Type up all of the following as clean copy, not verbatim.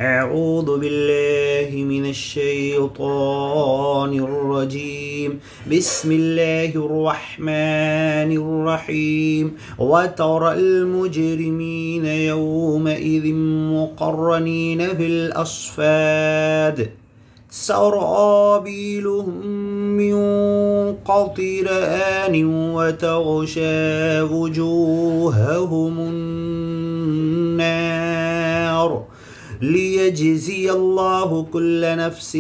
أعوذ بالله من الشيطان الرجيم. بسم الله الرحمن الرحيم. وترى المجرمين يومئذ مقرنين في الأصفاد سرابيلهم من قطران وتغشى وجوههم النار ليجزي الله كل نفس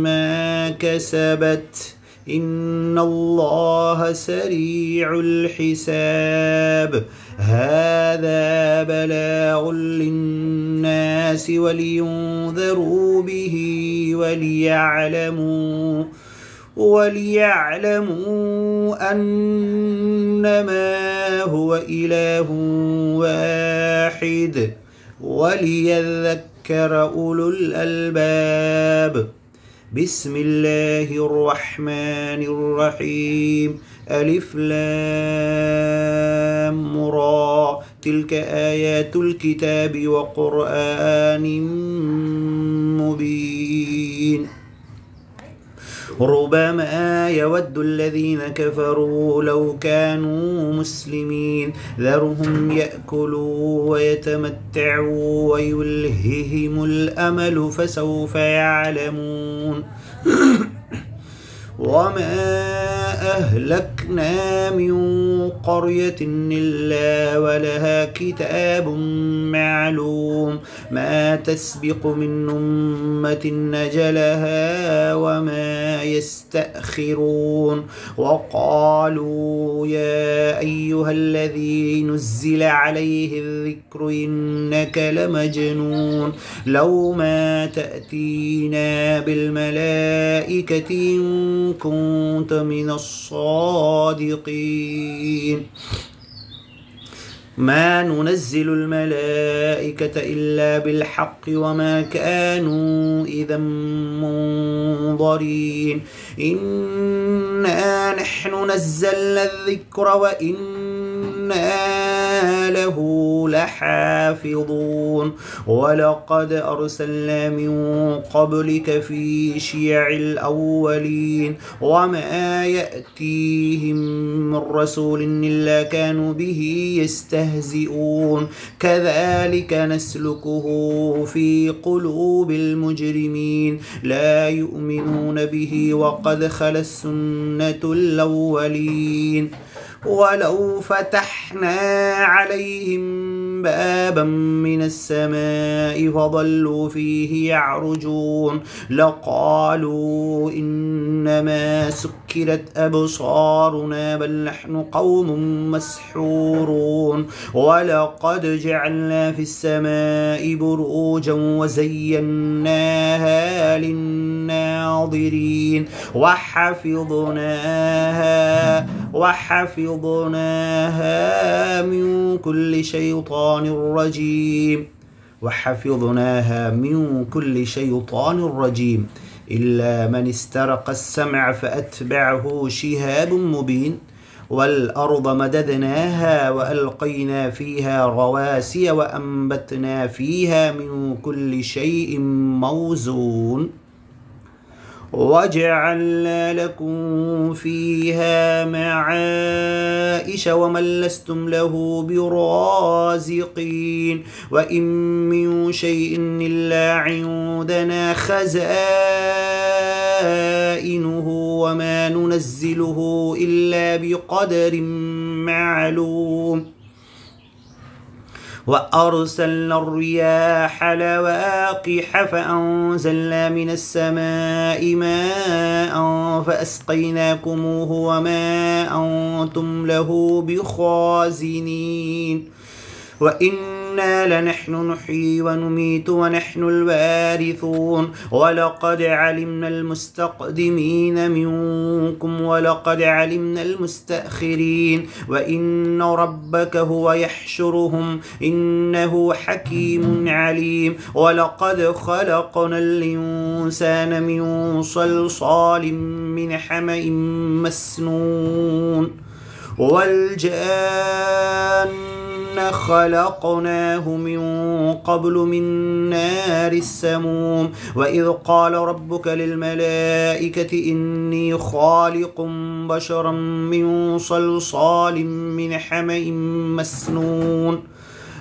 ما كسبت إن الله سريع الحساب. هذا بلاغ للناس ولينذروا به وليعلموا أنما هو إله واحد وليذكر أولو الألباب. بسم الله الرحمن الرحيم. ألف لام را تلك آيات الكتاب وقرآن مبين. ربما يود الذين كفروا لو كانوا مسلمين ذرهم يأكلوا ويتمتعوا ويلههم الأمل فسوف يعلمون. وما أهلكنا من قرية إلا ولها كتاب معلوم ما تسبق من أمة أجلها وما يستأخرون. وقالوا يا أيها الذي نزل عليه الذكر إنك لمجنون لو ما تأتينا بالملائكة إن كنت من الصادقين. ما ننزل الملائكة إلا بالحق وما كانوا إذا منظرين. إنا نحن نزلنا الذكر وإنا له لحافظون. ولقد أرسلنا من قبلك في شيع الأولين وما يأتيهم من رسول إلا كانوا به يستهزئون. كذلك نسلكه في قلوب المجرمين لا يؤمنون به وقد خلت سنة الأولين. ولو فتحنا عليهم بابا من السماء فظلوا فيه يعرجون لقالوا إنما سكرت أبصارنا بل نحن قوم مسحورون. ولقد جعلنا في السماء بروجا وزيناها للناظرين وحفظناها من كل شيطان رجيم إلا من استرق السمع فأتبعه شهاب مبين. والأرض مددناها وألقينا فيها رواسي وأنبتنا فيها من كل شيء موزون. وجعلنا لكم فيها معايش ومن لستم له برازقين. وإن من شيء إلا عندنا خزائنه وما ننزله إلا بقدر معلوم. وأرسلنا الرياح لواقح فأنزلنا من السماء ماء فأسقيناكموه وما أنتم له بخازنين. وإنا لنحن نحيي ونميت ونحن الوارثون. ولقد علمنا المستقدمين منكم ولقد علمنا المستأخرين وإن ربك هو يحشرهم إنه حكيم عليم. ولقد خلقنا الإنسان من صلصال من حمإ مسنون والجان خلقناه من قبل من نار السموم وإذ قال ربك للملائكة إني خالق بشرا من صلصال من حمإ مسنون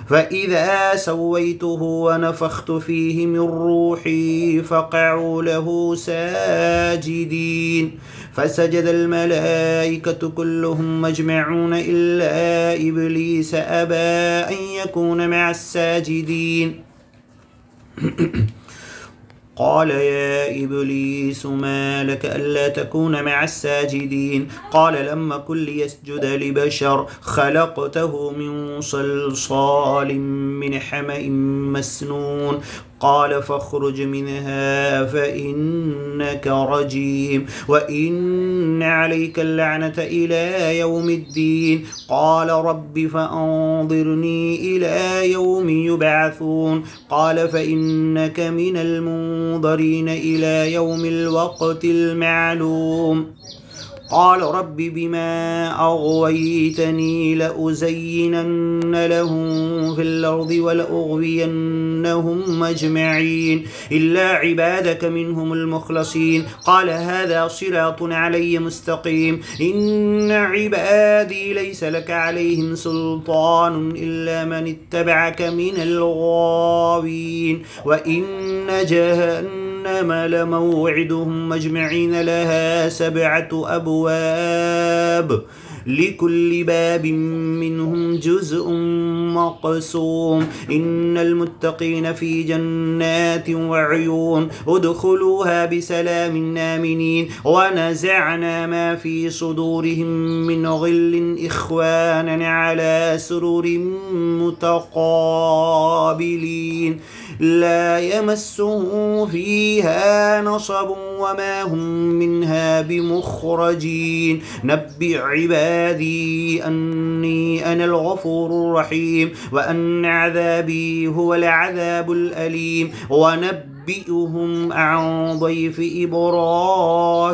فإذا سويته ونفخت فيه من روحي فقعوا له ساجدين فسجد الملائكة كلهم أجمعون إلا إبليس أبى أن يكون مع الساجدين قال يا إبليس ما لك ألا تكون مع الساجدين قال لم أكن ليسجد لبشر خلقته من صلصال من حمإ مسنون قال فاخرج منها فإنك رجيم وإن عليك اللعنة إلى يوم الدين قال رب فأنظرني إلى يوم يبعثون قال فإنك من المنظرين إلى يوم الوقت المعلوم قال رب بما أغويتني لأزينن لهم في الأرض ولأغوينهم أجمعين إلا عبادك منهم المخلصين قال هذا صراط علي مستقيم إن عبادي ليس لك عليهم سلطان إلا من اتبعك من الغاوين وإن جهنم لموعدهم أجمعين لها 7 أبواب لكل باب منهم جزء مقسوم إن المتقين في جنات وعيون ادخلوها بسلام آمنين ونزعنا ما في صدورهم من غل إخوانا على سرر متقابلين لا يمسهم فيها نصب وما هم منها بمخرجين نبئ عبادي أني أنا الغفور الرحيم وأن عذابي هو العذاب الأليم ونبئهم عن ضيف إبراهيم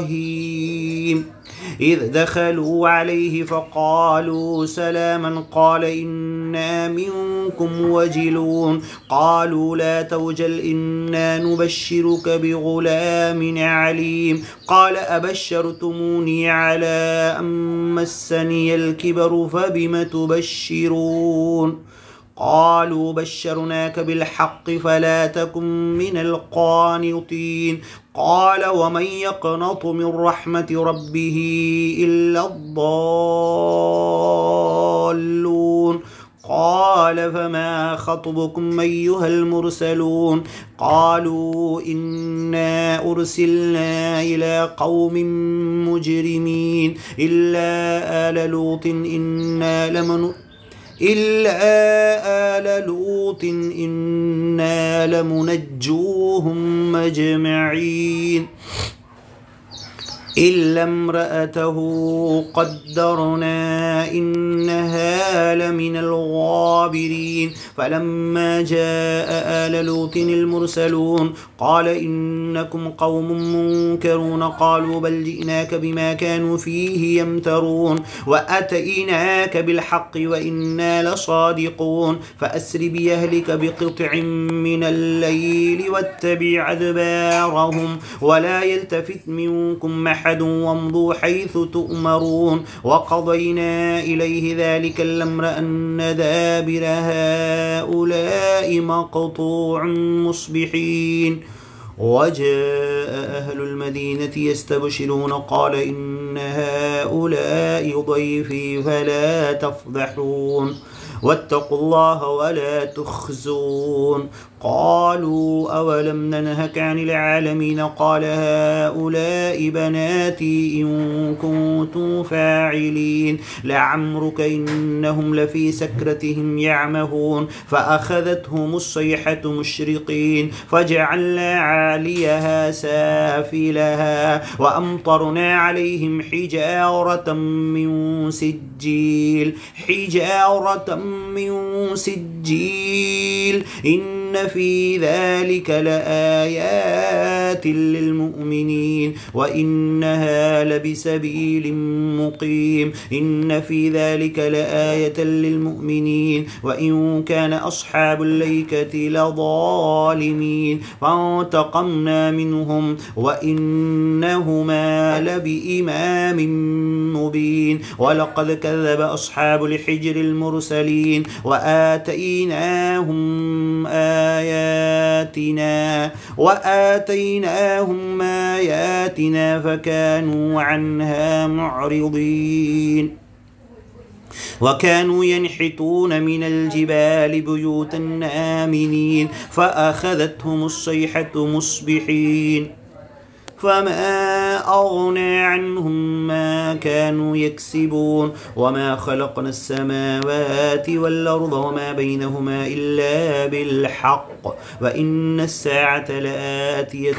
إذ دخلوا عليه فقالوا سلاما قال إنا منكم وجلون قالوا لا توجل إنا نبشرك بغلام عليم قال أبشرتموني على أن مسني الكبر فبم تبشرون قالوا بشرناك بالحق فلا تكن من القانطين قال ومن يقنط من رحمة ربه إلا الضالون قال فما خطبكم أيها المرسلون قالوا إنا أرسلنا إلى قوم مجرمين إلا آل لوط إنا لمنجوهم أجمعين إلا امرأته قدرنا إنها لمن الغابرين فلما جاء آل لوط المرسلون قال إنكم قوم منكرون قالوا بل جئناك بما كانوا فيه يمترون وأتيناك بالحق وإنا لصادقون فأسر بأهلك بقطع من الليل واتبع أدبارهم ولا يلتفت منكم أحد وامضوا حيث تؤمرون وقضينا إليه ذلك الأمر أن دابر هؤلاء مقطوع مصبحين وجاء أهل المدينة يستبشرون قال إن هؤلاء ضيفي فلا تفضحون واتقوا الله ولا تخزون قالوا أولم ننهك عن العالمين قال هؤلاء بناتي إن كنتم فاعلين لعمرك إنهم لفي سكرتهم يعمهون فأخذتهم الصيحة مشرقين فجعلنا عاليها سافلها وأمطرنا عليهم حجارة من سجيل إن إن في ذلك لآيات للمؤمنين وإنها لبسبيل مقيم إن في ذلك لآية للمؤمنين وإن كان أصحاب الأيكة لظالمين فانتقمنا منهم وإنهما لبإمام مبين ولقد كذب أصحاب الحجر المرسلين وآتيناهم آياتنا فكانوا عنها معرضين وكانوا ينحتون من الجبال بيوتا آمنين فأخذتهم الصيحة مصبحين فما أغنى عنهم ما كانوا يكسبون وما خلقنا السماوات والأرض وما بينهما إلا بالحق وإن الساعة لآتية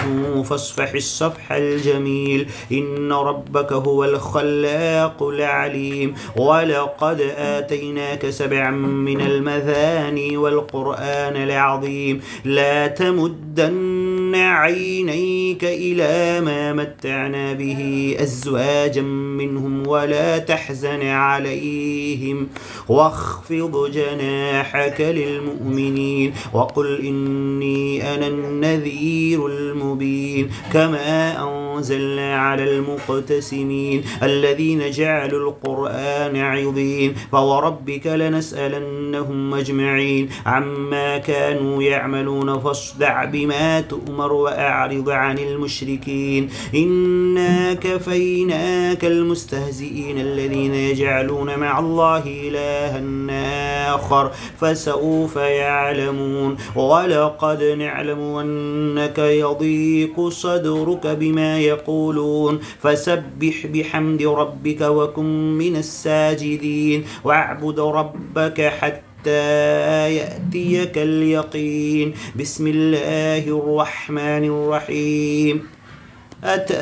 فاصفح الصفح الجميل إن ربك هو الخلاق العليم ولقد آتيناك 7 من المثاني والقرآن العظيم لا تمدن عينيك إلى ما متعنا به أزواجا منهم ولا تحزن عليهم واخفض جناحك للمؤمنين وقل إني أنا النذير المبين كما أنزلنا على المقتسمين الذين جعلوا القرآن عظيم فوربك لنسألنهم أجمعين عما كانوا يعملون فاصدع بما تؤمر وأعرض عن المشركين إنا كفيناك المستهزئين الذين يجعلون مع الله إلها آخر فسوف يعلمون ولقد نعلم أنك يضيق صدرك بما يقولون فسبح بحمد ربك وكن من الساجدين واعبد ربك حتى يأتيك اليقين بسم الله الرحمن الرحيم أتى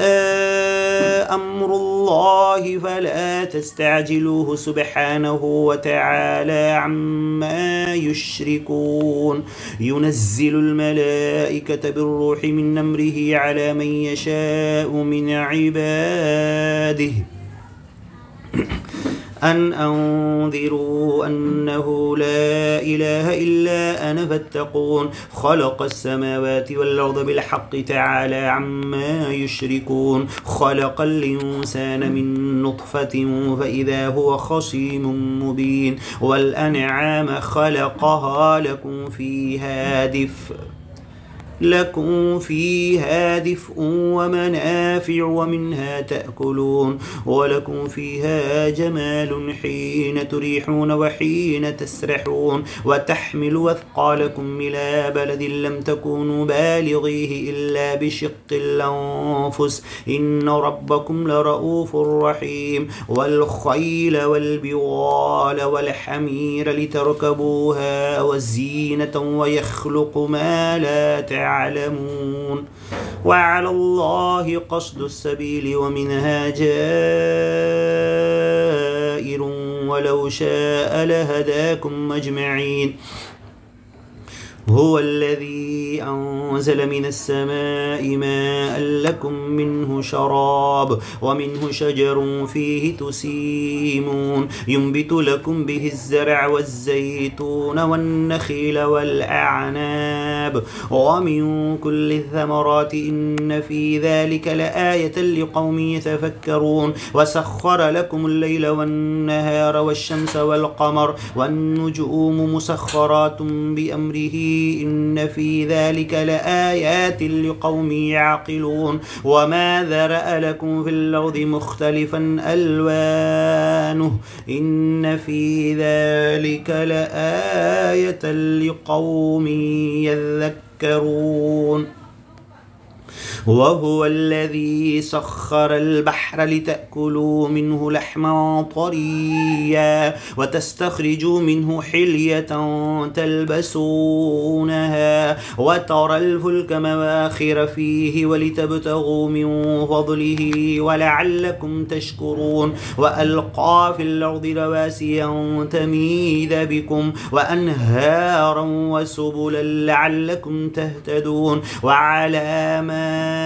أمر الله فلا تستعجلوه سبحانه وتعالى عما يشركون ينزل الملائكة بالروح من أمره على من يشاء من عباده أن أنذروا أنه لا إله إلا أنا فاتقون خلق السماوات والأرض بالحق تعالى عما يشركون خلق الإنسان من نطفة فإذا هو خصيم مبين والأنعام خلقها لكم فيها دفء ومنافع ومنها تأكلون ولكم فيها جمال حين تريحون وحين تسرحون وتحمل أثقالكم إلى بلد لم تكونوا بالغيه إلا بشق الأنفس إن ربكم لرؤوف رحيم والخيل والبغال والحمير لتركبوها وزينة ويخلق ما لا تعلمون وعلى الله قصد السبيل ومنها جائر ولو شاء لهداكم أجمعين هو الذي أنزل من السماء ماء لكم منه شراب ومنه شجر فيه تسيمون ينبت لكم به الزرع والزيتون والنخيل والأعناب ومن كل الثمرات إن في ذلك لآية لقوم يتفكرون وسخر لكم الليل والنهار والشمس والقمر والنجوم مسخرات بأمره إن في ذلك لآيات لقوم يعقلون وما ذرأ لكم في الأرض مختلفا ألوانه إن في ذلك لآية لقوم يذكرون وهو الذي سخر البحر لتأكلوا منه لحما طريا وتستخرجوا منه حلية تلبسونها وترى الفلك مواخر فيه ولتبتغوا من فضله ولعلكم تشكرون وألقى في الأرض رواسي أن تميد بكم وأنهارا وسبلا لعلكم تهتدون وعلامات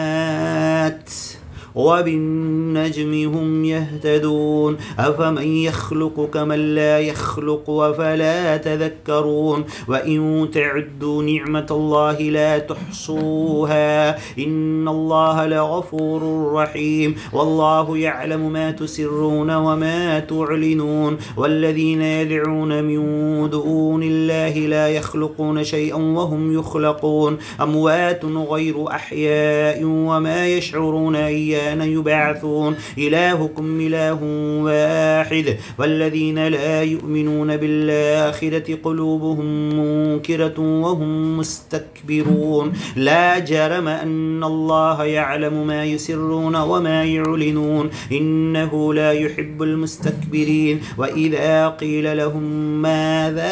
وبالنجم هم يهتدون أفمن يخلق كمن لا يخلق أفلا تذكرون وإن تعدوا نعمة الله لا تحصوها إن الله لغفور رحيم والله يعلم ما تسرون وما تعلنون والذين يدعون من دون الله لا يخلقون شيئا وهم يخلقون أموات غير أحياء وما يشعرون أيان يبعثون إلهكم إله واحد والذين لا يؤمنون بالآخرة قلوبهم منكرة وهم مستكبرون لا جرم أن الله يعلم ما يسرون وما يعلنون إنه لا يحب المستكبرين وإذا قيل لهم ماذا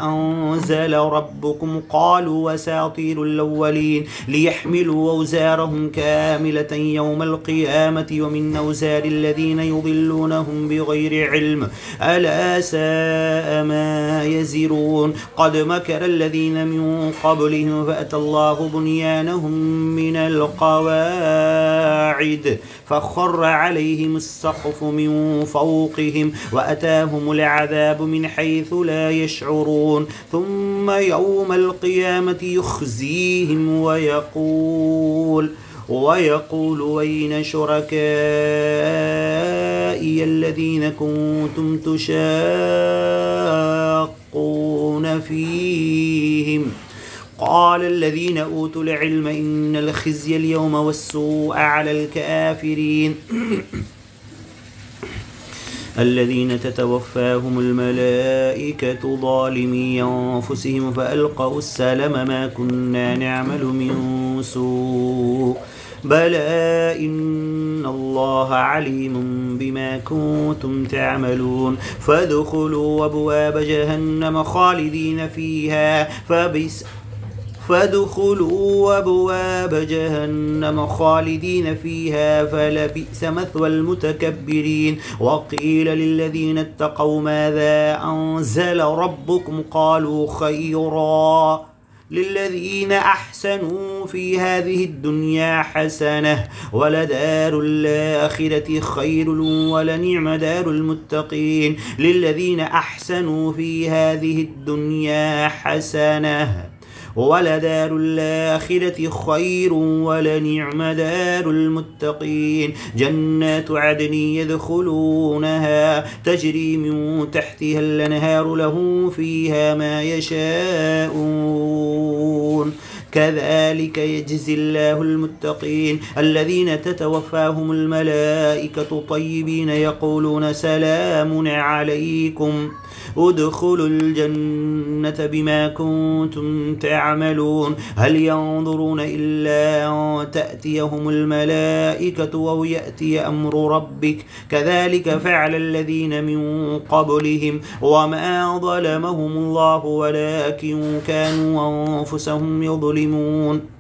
أنزل ربكم قالوا أساطير الأولين ليحملوا أوزارهم كاملة يوم القيامة ومن أوزار الذين يضلونهم بغير علم ألا ساء ما يزرون قد مكر الذين من قبلهم فأتى الله بنيانهم من القواعد فخر عليهم السقف من فوقهم وأتاهم العذاب من حيث لا يشعرون ثم يوم القيامة يخزيهم ويقول أين شركائي الذين كنتم تشاقون فيهم قال الذين أوتوا العلم إن الخزي اليوم والسوء على الكافرين الذين تتوفاهم الملائكة ظالمي أنفسهم فألقوا السلم ما كنا نعمل من سوء بلى إن الله عليم بما كنتم تعملون فادخلوا أبواب جهنم خالدين فيها فلبئس مثوى المتكبرين وقيل للذين اتقوا ماذا أنزل ربكم قالوا خيرا للذين أحسنوا في هذه الدنيا حسنة ولدار الآخرة خير ولنعم دار المتقين للذين أحسنوا في هذه الدنيا حسنة ولدار الآخرة خير ولنعم دار المتقين جنات عدن يدخلونها تجري من تحتها الأنهار لهم فيها ما يشاءون كذلك يجزي الله المتقين الذين تتوفاهم الملائكة طيبين يقولون سلام عليكم ادخلوا الجنة بما كنتم تعملون هل ينظرون إلا أن تأتيهم الملائكة أو يأتي أمر ربك كذلك فعل الذين من قبلهم وما ظلمهم الله ولكن كانوا أنفسهم يظلمون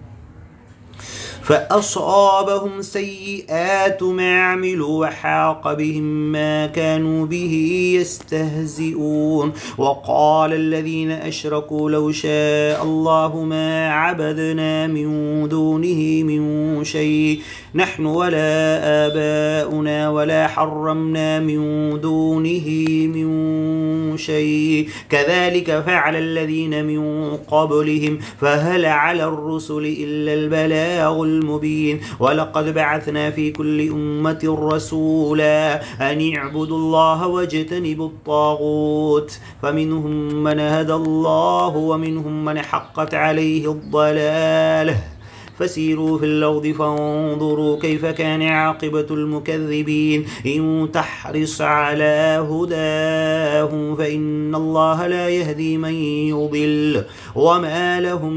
فأصابهم سيئات ما عملوا وحاق بهم ما كانوا به يستهزئون وقال الذين أشركوا لو شاء الله ما عبدنا من دونه من شيء نحن ولا آباؤنا ولا حرمنا من دونه من شيء كذلك فعل الذين من قبلهم فهل على الرسل إلا البلاغ المبين ولقد بعثنا في كل أمة رسولا أن اعبدوا الله واجتنبوا الطاغوت فمنهم من هدى الله ومنهم من حقت عليه الضلالة فسيروا في الأرض فانظروا كيف كان عاقبة المكذبين إن تحرص على هداهم فإن الله لا يهدي من يضل وما لهم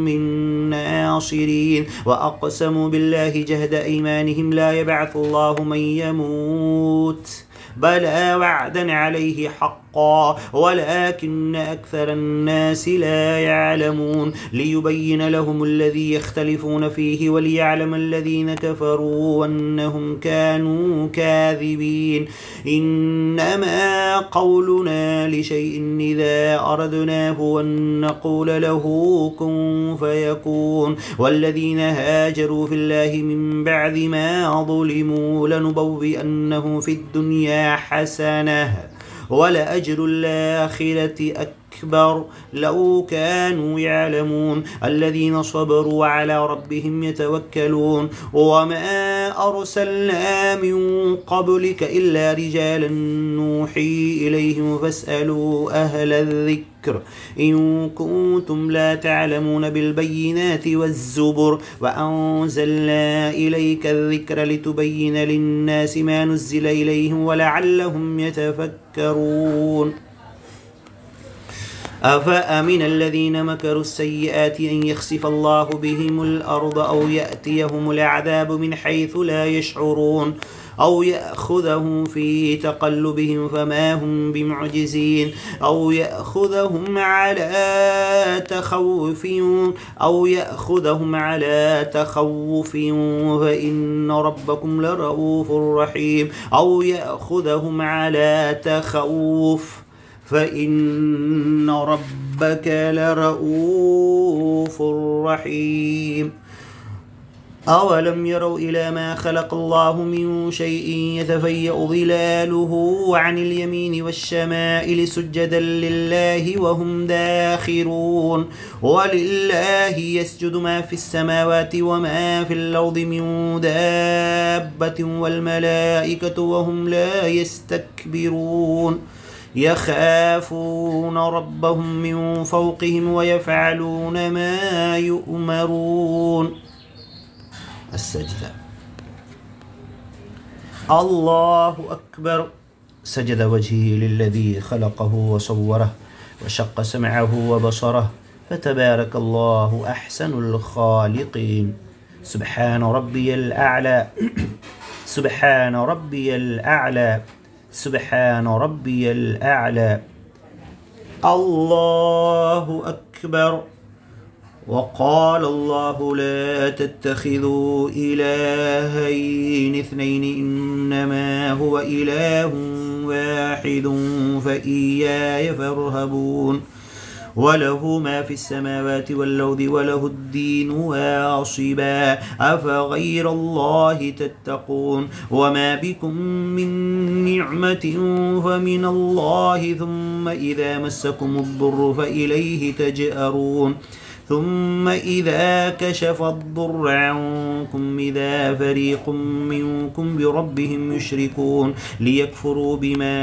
من ناصرين وأقسموا بالله جهد أيمانهم لا يبعث الله من يموت بلى وعدا عليه حقا ولكن أكثر الناس لا يعلمون ليبين لهم الذي يختلفون فيه وليعلم الذين كفروا أنهم كانوا كاذبين إنما قولنا لشيء إذا أردناه أن نقول له كن فيكون والذين هاجروا في الله من بعد ما ظلموا لنبوئنهم في الدنيا حسنة ولأجر الآخرة أكبر لو كانوا يعلمون الذين صبروا على ربهم يتوكلون وما أرسلنا من قبلك إلا رجالا نوحي إليهم فاسألوا أهل الذكر إن كنتم لا تعلمون بالبينات والزبر وأنزلنا إليك الذكر لتبين للناس ما نزل إليهم ولعلهم يتفكرون أفأمن الذين مكروا السيئات أن يخسف الله بهم الأرض أو يأتيهم العذاب من حيث لا يشعرون أو يأخذهم في تقلبهم فما هم بمعجزين أو يأخذهم على تخوف فإن ربكم لرؤوف رحيم أو يأخذهم على تخوف فإن ربك لرؤوف رحيم أولم يروا إلى ما خلق الله من شيء يتفيأ ظلاله عن اليمين والشمائل سجدا لله وهم داخرون ولله يسجد ما في السماوات وما في الأرض من دابة والملائكة وهم لا يستكبرون يخافون ربهم من فوقهم ويفعلون ما يؤمرون. السجدة. الله أكبر. سجد وجهه للذي خلقه وصوره وشق سمعه وبصره فتبارك الله أحسن الخالقين. سبحان ربي الأعلى سبحان ربي الأعلى سبحان ربي الأعلى. الله أكبر. وقال الله لا تتخذوا إلهين اثنين إنما هو إله واحد فإياي فارهبون وله ما في السماوات والأرض وله الدين واصبا أفغير الله تتقون وما بكم من نعمة فمن الله ثم إذا مسكم الضر فإليه تجأرون ثم إذا كشف الضر عنكم إذا فريق منكم بربهم يشركون ليكفروا بما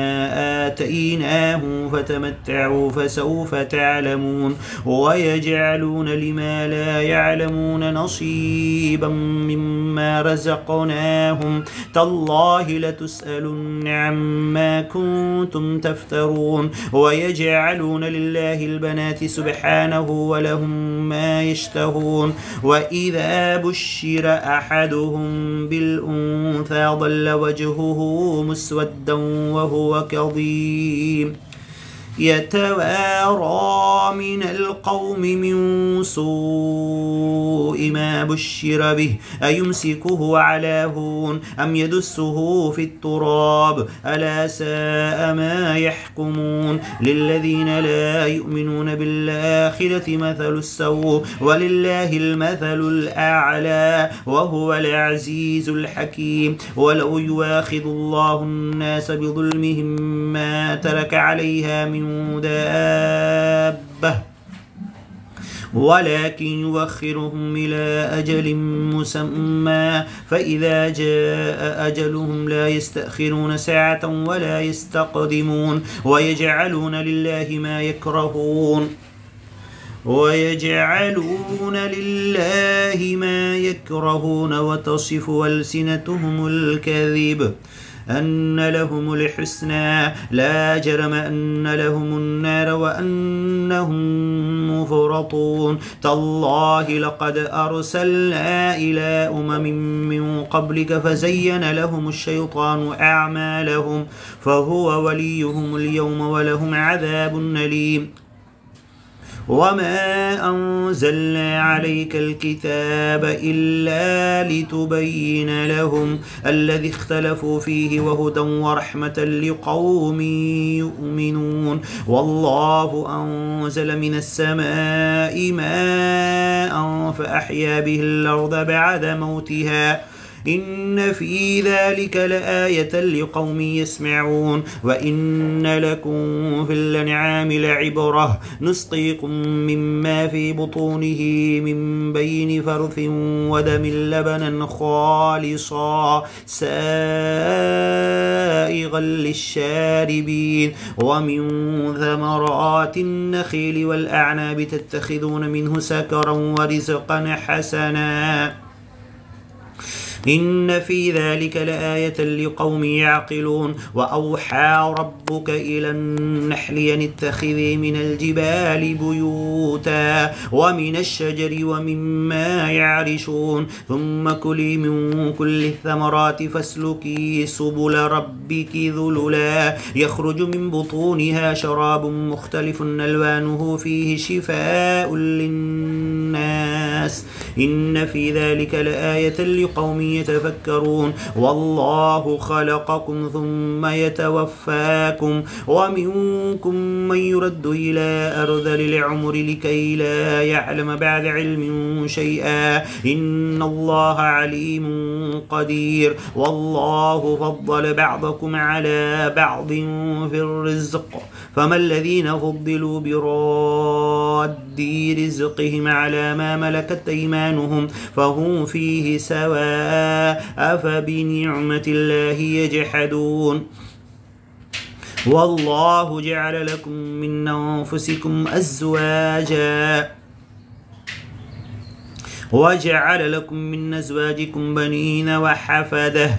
آتيناهم فتمتعوا فسوف تعلمون ويجعلون لما لا يعلمون نصيبا مما رزقناهم تالله لتسألن عما كنتم تفترون ويجعلون لله البنات سبحانه ولهم ما يشتهون وإذا بشر أحدهم بالأنثى ظل وجهه مسودا وهو كظيم يتوارى من القوم من سوء ما بشر به أيمسكه على هون أم يدسه في التراب ألا ساء ما يحكمون للذين لا يؤمنون بالآخرة مثل السوء ولله المثل الأعلى وهو العزيز الحكيم ولو يواخذ الله الناس بظلمهم ما ترك عليها من دابة ولكن يوخرهم إلى أجل مسمى فإذا جاء أجلهم لا يستأخرون ساعة ولا يستقدمون ويجعلون لله ما يكرهون ويجعلون لله ما يكرهون وتصف ألسنتهم الكذب أن لهم الحسنى لا جرم أن لهم النار وأنهم مفرطون تالله لقد أرسلنا إلى من قبلك فزين لهم الشيطان أعمالهم فهو وليهم اليوم ولهم عذاب أليم وما أنزلنا عليك الكتاب إلا لتبين لهم الذي اختلفوا فيه وهدى ورحمة لقوم يؤمنون والله أنزل من السماء ماء فأحيا به الأرض بعد موتها إن في ذلك لآية لقوم يسمعون وإن لكم في الأنعام لعبرة نسقيكم مما في بطونه من بين فرث ودم لبنا خالصا سائغا للشاربين ومن ثمرات النخيل والأعناب تتخذون منه سكرا ورزقا حسنا إن في ذلك لآية لقوم يعقلون وأوحى ربك إلى النحل أن اتخذي من الجبال بيوتا ومن الشجر ومما يعرشون ثم كلي من كل الثمرات فاسلكي سبل ربك ذللا يخرج من بطونها شراب مختلف ألوانه فيه شفاء للناس إن في ذلك لآية لقوم يتفكرون والله خلقكم ثم يتوفاكم ومنكم من يرد إلى أرذل العمر لكي لا يعلم بعد علم شيئا إن الله عليم قدير والله فضل بعضكم على بعض في الرزق فما الذين فضلوا براد رزقهم على ما ملكت أيمانهم فهم فيه سواء أفبنعمة الله يجحدون والله جعل لكم من أنفسكم أزواجا وجعل لكم من أزواجكم بنين وحفدة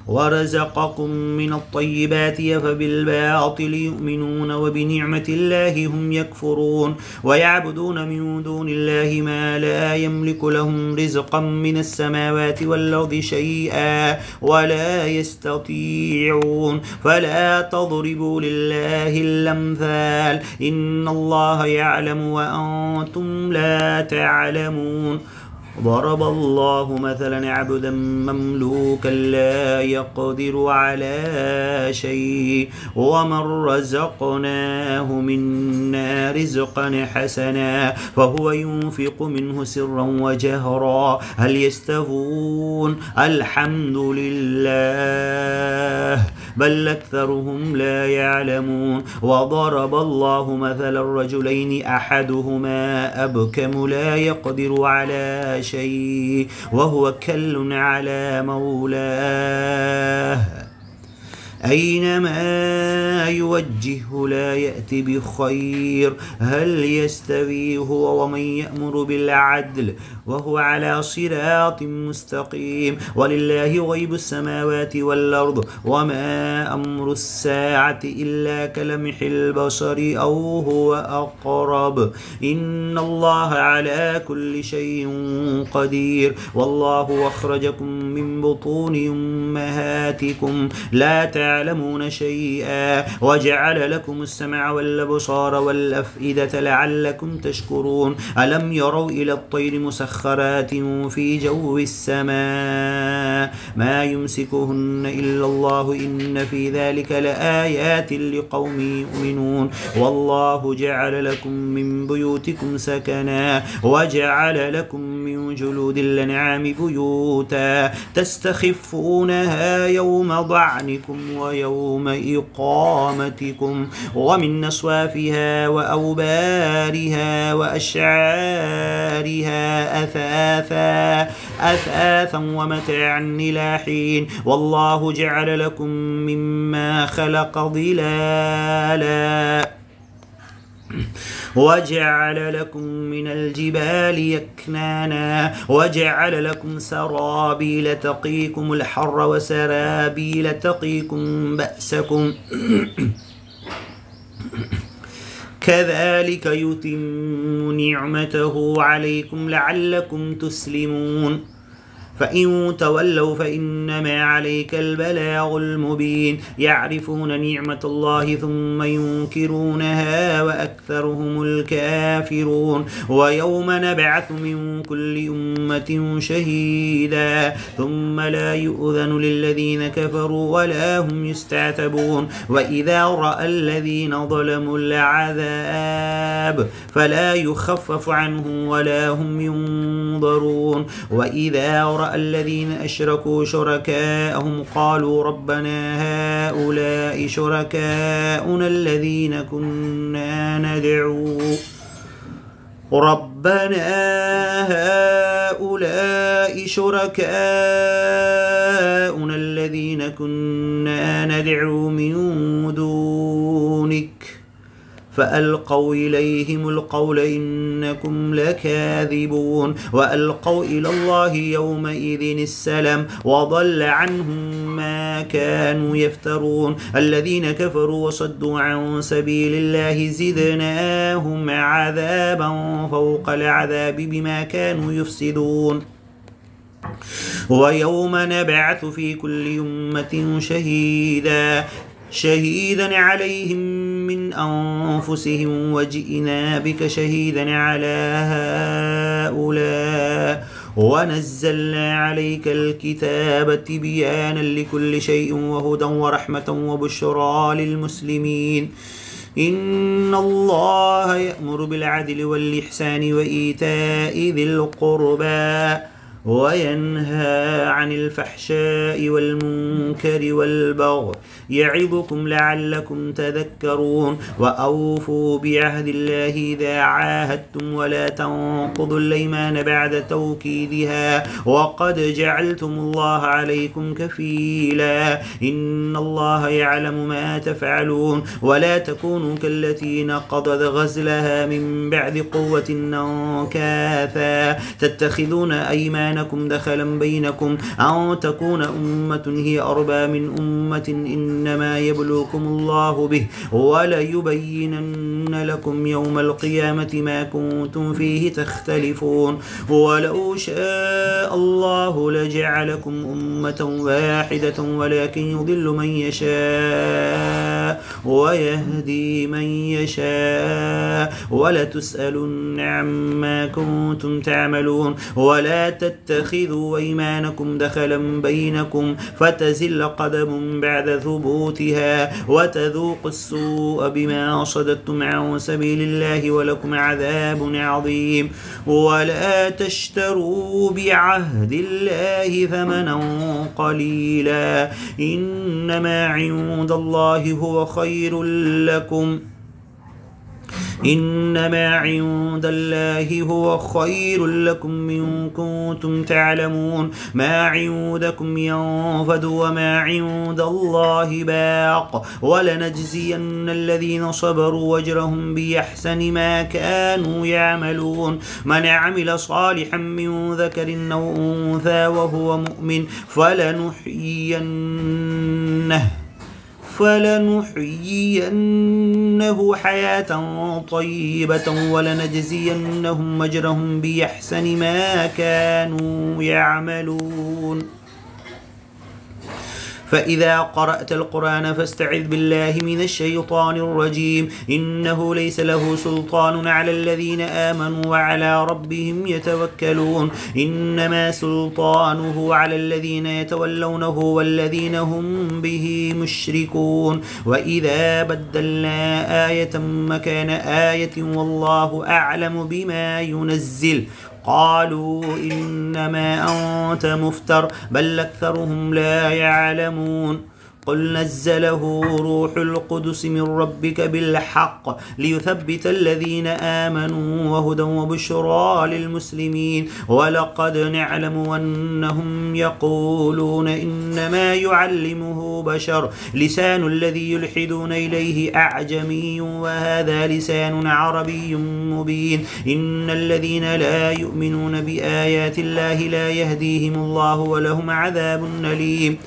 ورزقكم من الطيبات أفبالباطل يؤمنون وبنعمة الله هم يكفرون ويعبدون من دون الله ما لا يملك لهم رزقا من السماوات والأرض شيئا ولا يستطيعون فلا تضربوا لله الأمثال إن الله يعلم وأنتم لا تعلمون ضرب الله مثلا عبدا مملوكا لا يقدر على شيء ومن رزقناه منا رزقا حسنا فهو ينفق منه سرا وجهرا هل يستوون الحمد لله بل أكثرهم لا يعلمون وضرب الله مثلا الرجلين أحدهما أبكم لا يقدر على شيء وهو كل على مولاه أينما يوجهه لا يأتي بخير هل يستوي هو ومن يأمر بالعدل وهو على صراط مستقيم ولله غيب السماوات والأرض وما أمر الساعة إلا كلمح البصر أو هو أقرب إن الله على كل شيء قدير والله أخرجكم من بطون أمهاتكم لا تعلمون شيئا وجعل لكم السمع والأبصار والأفئدة لعلكم تشكرون ألم يروا إلى الطير مسخرات في جو السماء ما يمسكهن إلا الله إن في ذلك لآيات لقوم يؤمنون والله جعل لكم من بيوتكم سكنا وجعل لكم من جلود الأنعام بيوتا تستخفونها يوم ضعنكم ويوم إقامتكم ومن أصوافها وأوبارها وأشعارها أثاثا ومتاعا إلى حين والله جعل لكم مما خلق ظلالا وجعل لكم من الجبال يكنانا وجعل لكم سرابيل تقيكم الحر وسرابيل تقيكم بأسكم كذلك يتم نعمته عليكم لعلكم تسلمون فإن تولوا فإنما عليك البلاغ المبين يعرفون نعمة الله ثم ينكرونها وأكثرهم الكافرون ويوم نبعث من كل أمة شهيدا ثم لا يؤذن للذين كفروا ولا هم يستعتبون وإذا رأى الذين ظلموا العذاب فلا يخفف عنهم ولا هم ينظرون وإذا رأى الذين أشركوا شركاءهم قالوا ربنا هؤلاء شركاؤنا الذين كنا ندعو من دونك فألقوا إليهم القول إنكم لكاذبون وألقوا إلى الله يومئذ السلام وضل عنهم ما كانوا يفترون الذين كفروا وصدوا عن سبيل الله زدناهم عذابا فوق العذاب بما كانوا يفسدون ويوم نبعث في كل أمة شهيدا عليهم من أنفسهم وجئنا بك شهيدا على هؤلاء ونزلنا عليك الكتاب تبيانا لكل شيء وهدى ورحمة وبشرى للمسلمين إن الله يأمر بالعدل والإحسان وإيتاء ذي القربى وينهى عن الفحشاء والمنكر والبغي يعظكم لعلكم تذكرون وأوفوا بعهد الله إذا عاهدتم ولا تنقضوا الأيمان بعد توكيدها وقد جعلتم الله عليكم كفيلا إن الله يعلم ما تفعلون ولا تكونوا كالتي نقضت غزلها من بعد قوة أنكاثا تتخذون أيمانكم دخلا بينكم أن تكون أمة هي أربى من أمة إنما يبلوكم الله به وليبينن لكم يوم القيامة ما كنتم فيه تختلفون ولو شاء الله لجعلكم أمة واحدة ولكن يضل من يشاء ويهدي من يشاء ولتسألن عما كنتم تعملون ولا تتخذوا أيمانكم دخلا بينكم فتزل قدم بعد ثبوتها وتذوقوا السوء بما صددتم عن سبيل الله ولكم عذاب عظيم ولا تشتروا بعهد الله ثمنا قليلا إنما عند الله هو خير لكم إن كنتم تعلمون ما عندكم ينفد وما عند الله باق ولنجزين الذين صبروا وجرهم بأحسن ما كانوا يعملون من عمل صالحا من ذكر أو أنثى وهو مؤمن فلنحيينه حياة طيبة ولنجزينهم أجرهم بأحسن ما كانوا يعملون فإذا قرأت القرآن فاستعذ بالله من الشيطان الرجيم إنه ليس له سلطان على الذين آمنوا وعلى ربهم يتوكلون إنما سلطانه على الذين يتولونه والذين هم به مشركون وإذا بدلنا آية مكان آية والله أعلم بما ينزل قالوا إنما أنت مفتر بل أكثرهم لا يعلمون قل نزله روح القدس من ربك بالحق ليثبت الذين آمنوا وهدى وبشرى للمسلمين ولقد نعلم أنهم يقولون إنما يعلمه بشر لسان الذي يلحدون إليه أعجمي وهذا لسان عربي مبين إن الذين لا يؤمنون بآيات الله لا يهديهم الله ولهم عذاب أليم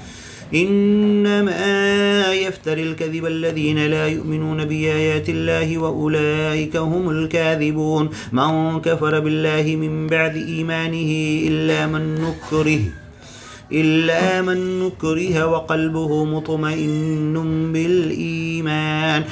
إنما يفتري الكذب الذين لا يؤمنون بآيات الله وأولئك هم الكاذبون من كفر بالله من بعد إيمانه إلا من نكره وقلبه مطمئن بالإيمان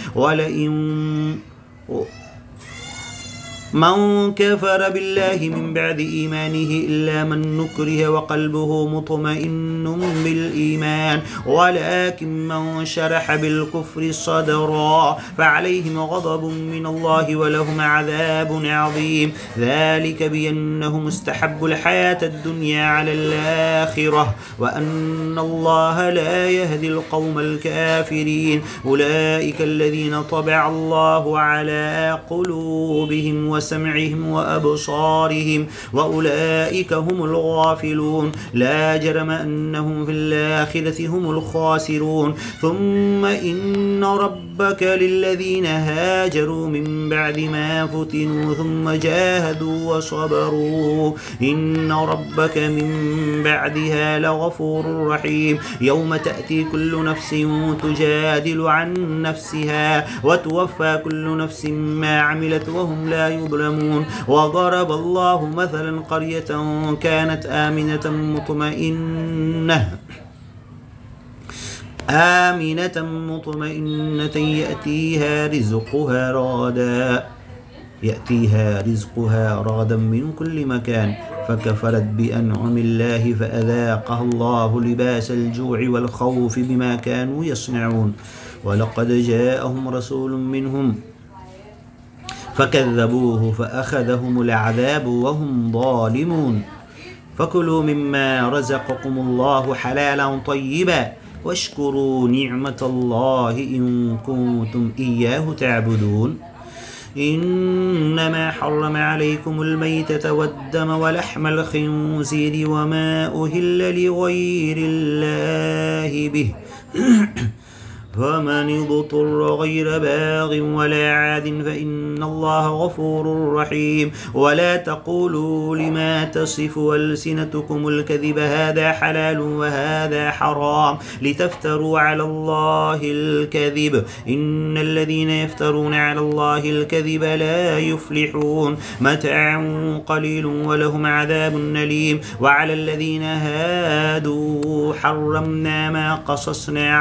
من كفر بالله من بعد إيمانه إلا من نكره وقلبه مطمئن بالإيمان ولكن من شرح بالكفر صدرا فعليهم غضب من الله ولهم عذاب عظيم ذلك بأنهم استحبوا الحياة الدنيا على الآخرة وأن الله لا يهدي القوم الكافرين أولئك الذين طبع الله على قلوبهم وسمعهم وأبصارهم وأولئك هم الغافلون لا جرم أنهم في الآخرة هم الخاسرون ثم إن ربك للذين هاجروا من بعد ما فتنوا ثم جاهدوا وصبروا إن ربك من بعدها لغفور رحيم يوم تأتي كل نفس تجادل عن نفسها وتوفى كل نفس ما عملت وهم لا يظلمون وضرب الله مثلا قرية كانت آمنة مطمئنة يأتيها رزقها رغدا من كل مكان فكفرت بأنعم الله فأذاقها الله لباس الجوع والخوف بما كانوا يصنعون ولقد جاءهم رسول منهم فكذبوه فأخذهم العذاب وهم ظالمون فكلوا مما رزقكم الله حلالا طيبا واشكروا نعمة الله إن كنتم إياه تعبدون إنما حرم عليكم الميتة والدم ولحم الخنزير وما أهل لغير الله به فمن اضطر غير باغ ولا عاد فإن الله غفور رحيم ولا تقولوا لما تصف ألسنتكم الكذب هذا حلال وهذا حرام لتفتروا على الله الكذب إن الذين يفترون على الله الكذب لا يفلحون متاع قليل ولهم عذاب أليم وعلى الذين هادوا حرمنا ما قصصنا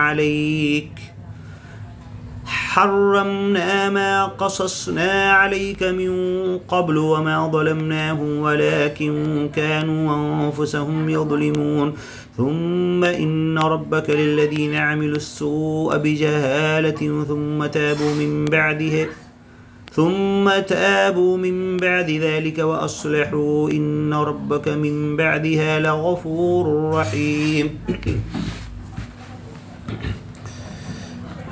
عليك من قبل وما ظلمناهم ولكن كانوا أنفسهم يظلمون ثم إن ربك للذين عملوا السوء بجهالة ثم تابوا من بعد ذلك وأصلحوا إن ربك من بعدها لغفور رحيم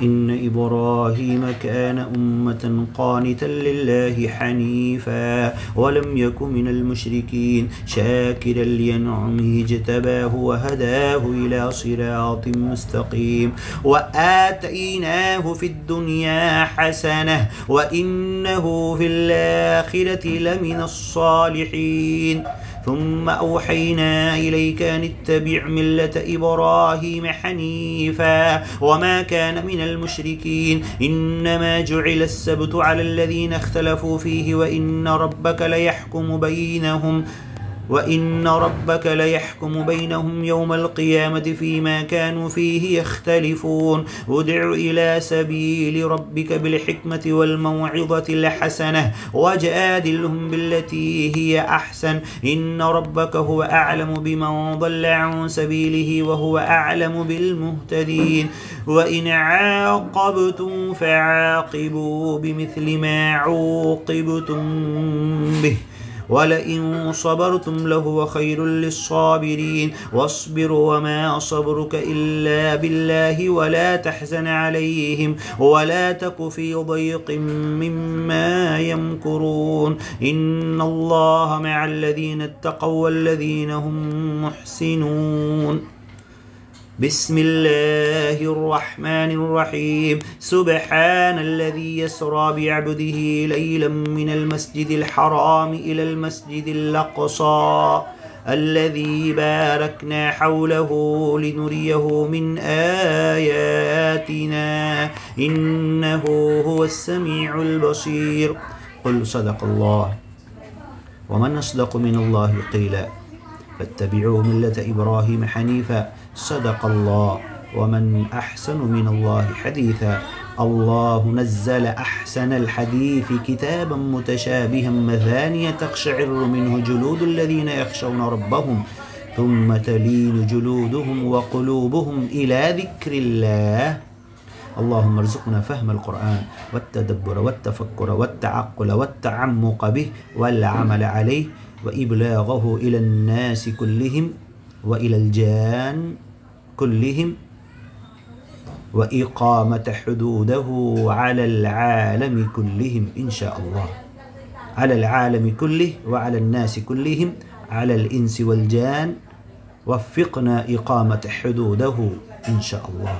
إن إبراهيم كان أمة قانتا لله حنيفا ولم يك من المشركين شاكرا لأنعمه اجتباه وهداه إلى صراط مستقيم وآتيناه في الدنيا حسنة وإنه في الآخرة لمن الصالحين ثم أوحينا إليك أن اتبع ملة إبراهيم حنيفا وما كان من المشركين إنما جعل السبت على الذين اختلفوا فيه وإن ربك ليحكم بينهم يوم القيامة فيما كانوا فيه يختلفون ادع إلى سبيل ربك بالحكمة والموعظة الحسنة وجادلهم بالتي هي أحسن إن ربك هو أعلم بمن ضل عن سبيله وهو أعلم بالمهتدين وإن عاقبتم فعاقبوا بمثل ما عوقبتم به ولئن صبرتم لهو خير للصابرين واصبر وما صبرك إلا بالله ولا تحزن عليهم ولا تك في ضيق مما يمكرون إن الله مع الذين اتقوا والذين هم محسنون. بسم الله الرحمن الرحيم. سبحان الذي يسرى بعبده ليلا من المسجد الحرام إلى المسجد الأقصى الذي باركنا حوله لنريه من آياتنا إنه هو السميع البصير. قل صدق الله ومن أصدق من الله قيلا فاتبعوا ملة إبراهيم حنيفا صدق الله ومن أحسن من الله حديثا. الله نزل أحسن الحديث كتابا متشابها مثانية تقشعر منه جلود الذين يخشون ربهم ثم تلين جلودهم وقلوبهم إلى ذكر الله. اللهم ارزقنا فهم القرآن والتدبر والتفكر والتعقل والتعمق به والعمل عليه وإبلاغه إلى الناس كلهم وإلى الجان كلهم وإقامة حدوده على العالم كلهم إن شاء الله، على العالم كله وعلى الناس كلهم، على الإنس والجان. وفقنا إقامة حدوده إن شاء الله.